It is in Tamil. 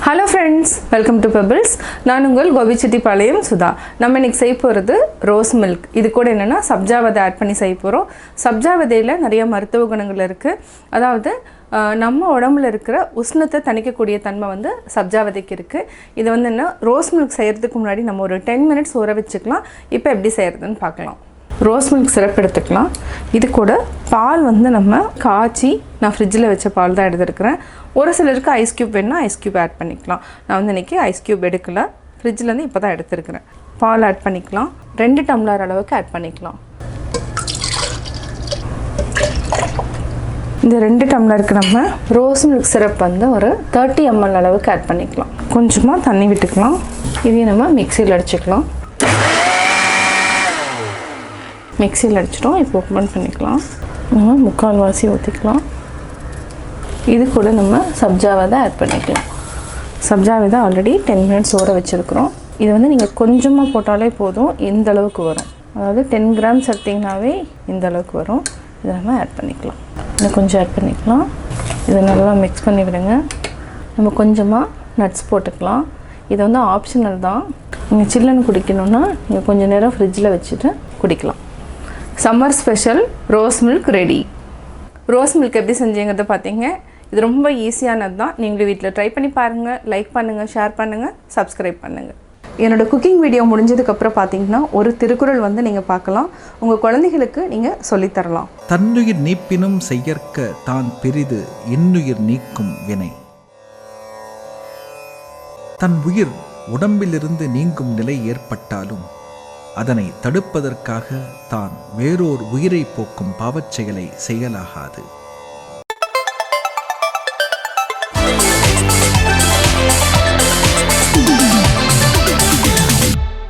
Hello friends, welcome to Pebbles. நான் உங்கள் கோபி சிட்டி பாளையம் சுதா. நம்ம இன்னைக்கு செய்ய போகிறது ரோஸ் மில்க். இது கூட என்னன்னா சப்ஜா விதை ஆட் பண்ணி செய்ய போறோம். சப்ஜா விதையில நிறைய மருத்துவ குணங்கள் இருக்கு. அதாவது நம்ம உடம்புல இருக்கிற உஷ்ணத்தை தணிக்கக்கூடிய தன்மை வந்து சப்ஜா விதைக்கு இருக்கு. இது வந்து என்ன ரோஸ் மில்க் செய்யறதுக்கு முன்னாடி நம்ம ஒரு 10 minutes ஊற வச்சுக்கலாம். இப்போ எப்படி செய்யறதுன்னு பார்க்கலாம். ரோஸ் மில்க் சிரப் எடுத்துக்கலாம். இது கூட பால் வந்து நம்ம காய்ச்சி நான் ஃப்ரிட்ஜில் வச்ச பால் தான் எடுத்துருக்கிறேன். ஒரு சிலருக்கு ஐஸ் க்யூப் வேணுன்னா ஐஸ் க்யூப் ஆட் பண்ணிக்கலாம். நான் வந்து இன்றைக்கி ஐஸ் க்யூப் எடுக்கலை, ஃப்ரிட்ஜிலேருந்து இப்போ தான் எடுத்துருக்கிறேன். பால் ஆட் பண்ணிக்கலாம். 2 டம்ளர் அளவுக்கு ஆட் பண்ணிக்கலாம். இந்த 2 டம்ளருக்கு நம்ம ரோஸ் மில்க் சிரப் வந்து ஒரு 30 ml அளவுக்கு ஆட் பண்ணிக்கலாம். கொஞ்சமாக தண்ணி விட்டுக்கலாம். இதையும் நம்ம மிக்சியில் அடிச்சுக்கலாம். மிக்சியில் அடிச்சிட்டோம். இப்போ ஓப்பன் பண்ணிக்கலாம். நம்ம முக்கால்வாசி ஊற்றிக்கலாம். இது கூட நம்ம சப்ஜா விதை ஆட் பண்ணிக்கலாம். சப்ஜா விதை ஆல்ரெடி 10 minutes ஊற வச்சுருக்குறோம். இது வந்து நீங்கள் கொஞ்சமாக போட்டாலே போதும், இந்த அளவுக்கு வரும். அதாவது 10 grams எடுத்திங்கனாவே இந்த அளவுக்கு வரும். இதை நம்ம ஆட் பண்ணிக்கலாம். இன்னும் கொஞ்சம் ஆட் பண்ணிக்கலாம். இதை நல்லா மிக்ஸ் பண்ணி விடுங்க. நம்ம கொஞ்சமாக நட்ஸ் போட்டுக்கலாம். இது வந்து ஆப்ஷனல் தான். நீங்கள் சில்லுன்னு குடிக்கணுன்னா நீங்கள் கொஞ்சம் நேரம் ஃப்ரிட்ஜில் வச்சுட்டு குடிக்கலாம். Summer special rose milk ready. Rose milk எப்படி செஞ்சீங்கிறத பார்த்தீங்க. இது ரொம்ப ஈஸியானது தான். நீங்களும் வீட்டில் ட்ரை பண்ணி பாருங்கள். லைக் பண்ணுங்கள், ஷேர் பண்ணுங்கள், சப்ஸ்கிரைப் பண்ணுங்கள். என்னோடய குக்கிங் வீடியோ முடிஞ்சதுக்கப்புறம் பார்த்தீங்கன்னா ஒரு திருக்குறள் வந்து நீங்கள் பார்க்கலாம். உங்கள் குழந்தைகளுக்கு நீங்கள் சொல்லித்தரலாம். தன்னுயிர் நீப்பினும் செய்யற்க தான் பெரிது இன்னுயிர் நீக்கும் வினை. தன் உயிர் உடம்பிலிருந்து நீங்கும் நிலை ஏற்பட்டாலும் அதனை தடுப்பதற்காக தான் வேறோர் உயிரை போக்கும் பாவச் செயலை செய்யலாகாது.